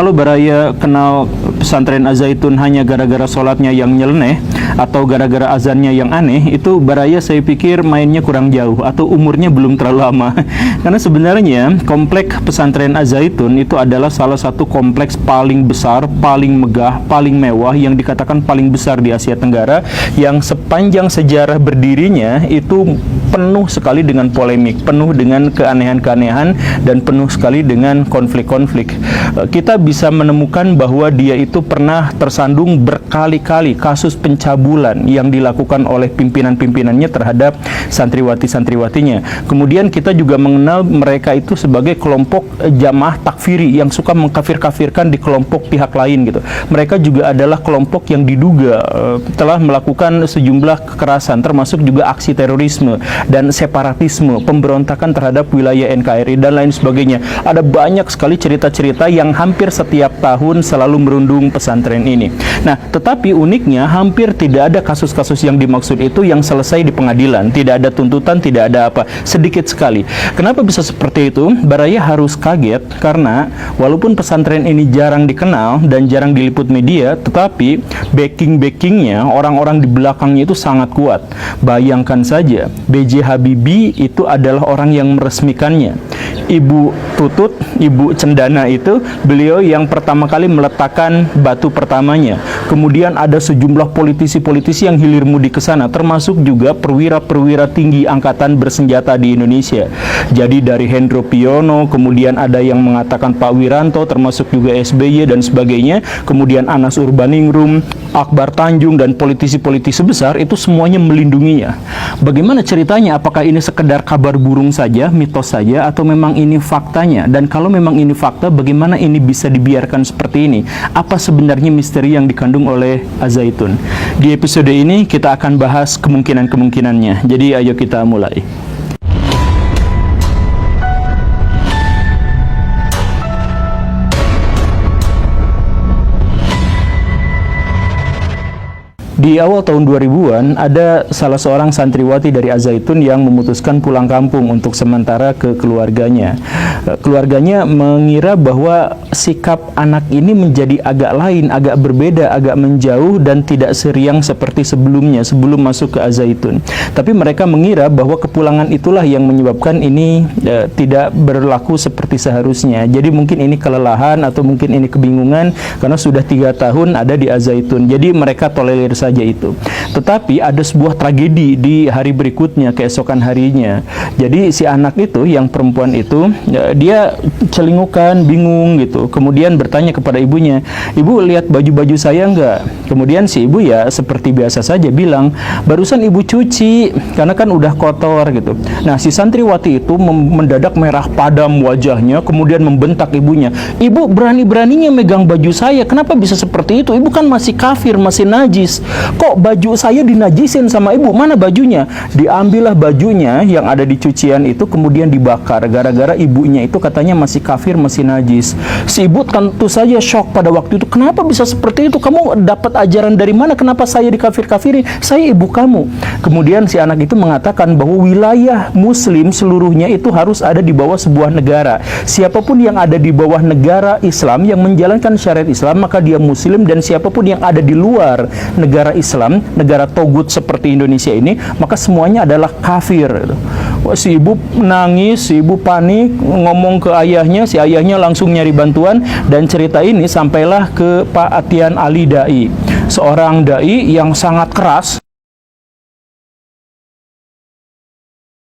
Kalau Baraya kenal pesantren Az-Zaitun hanya gara-gara sholatnya yang nyeleneh atau gara-gara azannya yang aneh, itu Baraya saya pikir mainnya kurang jauh atau umurnya belum terlalu lama. Karena sebenarnya kompleks pesantren Az-Zaitun itu adalah salah satu kompleks paling besar, paling megah, paling mewah, yang dikatakan paling besar di Asia Tenggara, yang sepanjang sejarah berdirinya itu penuh sekali dengan polemik, penuh dengan keanehan-keanehan, dan penuh sekali dengan konflik-konflik. Kita bisa menemukan bahwa dia itu pernah tersandung berkali-kali kasus pencabulan yang dilakukan oleh pimpinan-pimpinannya terhadap santriwati-santriwatinya. Kemudian kita juga mengenal mereka itu sebagai kelompok jamaah takfiri yang suka mengkafir-kafirkan di kelompok pihak lain gitu. Mereka juga adalah kelompok yang diduga telah melakukan sejumlah kekerasan, termasuk juga aksi terorisme dan separatisme, pemberontakan terhadap wilayah NKRI dan lain sebagainya. Ada banyak sekali cerita-cerita yang hampir setiap tahun selalu merundung pesantren ini. Nah, tetapi uniknya hampir tidak ada kasus-kasus yang dimaksud itu yang selesai di pengadilan. Tidak ada tuntutan, tidak ada apa, sedikit sekali. Kenapa bisa seperti itu? Baraya harus kaget karena walaupun pesantren ini jarang dikenal dan jarang diliput media, tetapi backing-backingnya, orang-orang di belakangnya itu sangat kuat. Bayangkan saja, B.J. Habibie itu adalah orang yang meresmikannya. Ibu Tutut, Ibu Cendana itu, beliau yang pertama kali meletakkan batu pertamanya. Kemudian ada sejumlah politisi-politisi yang hilir mudik ke sana, termasuk juga perwira-perwira tinggi angkatan bersenjata di Indonesia. Jadi dari Hendro Priyono, kemudian ada yang mengatakan Pak Wiranto, termasuk juga SBY dan sebagainya, kemudian Anas Urbaningrum, Akbar Tanjung, dan politisi-politisi besar itu semuanya melindunginya. Bagaimana ceritanya? Apakah ini sekedar kabar burung saja, mitos saja, atau memang ini faktanya? Dan kalau memang ini fakta, bagaimana ini bisa dibiarkan seperti ini? Apa sebenarnya misteri yang dikandung oleh Az-Zaitun? Di episode ini kita akan bahas kemungkinan-kemungkinannya. Jadi ayo kita mulai. Di awal tahun 2000-an, ada salah seorang santriwati dari Az-Zaitun yang memutuskan pulang kampung untuk sementara ke keluarganya. Keluarganya mengira bahwa sikap anak ini menjadi agak lain, agak berbeda, agak menjauh, dan tidak seriang seperti sebelumnya, sebelum masuk ke Az-Zaitun. Tapi mereka mengira bahwa kepulangan itulah yang menyebabkan ini tidak berlaku seperti seharusnya. Jadi mungkin ini kelelahan atau mungkin ini kebingungan karena sudah 3 tahun ada di Az-Zaitun. Jadi mereka tolerir saja itu. Tetapi ada sebuah tragedi di hari berikutnya, keesokan harinya. Jadi si anak itu, yang perempuan itu, dia celingukan, bingung gitu. Kemudian bertanya kepada ibunya, "Ibu lihat baju-baju saya enggak?" Kemudian si ibu ya seperti biasa saja bilang, "Barusan ibu cuci, karena kan udah kotor," gitu. Nah, si santriwati itu mendadak merah padam wajahnya, kemudian membentak ibunya, "Ibu berani-beraninya megang baju saya, kenapa bisa seperti itu? Ibu kan masih kafir, masih najis. Kok baju saya dinajisin sama ibu? Mana bajunya?" Diambillah bajunya yang ada di cucian itu, kemudian dibakar gara-gara ibunya itu katanya masih kafir, masih najis. Si ibu tentu saja shock pada waktu itu. "Kenapa bisa seperti itu? Kamu dapat ajaran dari mana? Kenapa saya dikafir-kafirin? Saya ibu kamu." Kemudian si anak itu mengatakan bahwa wilayah muslim seluruhnya itu harus ada di bawah sebuah negara. Siapapun yang ada di bawah negara Islam yang menjalankan syariat Islam, maka dia muslim, dan siapapun yang ada di luar negara Islam, negara togut seperti Indonesia ini, maka semuanya adalah kafir. Wah, si ibu nangis, si ibu panik, ngomong ke ayahnya, si ayahnya langsung nyari bantuan, dan cerita ini sampailah ke Pak Atian Ali Dai, seorang dai yang sangat keras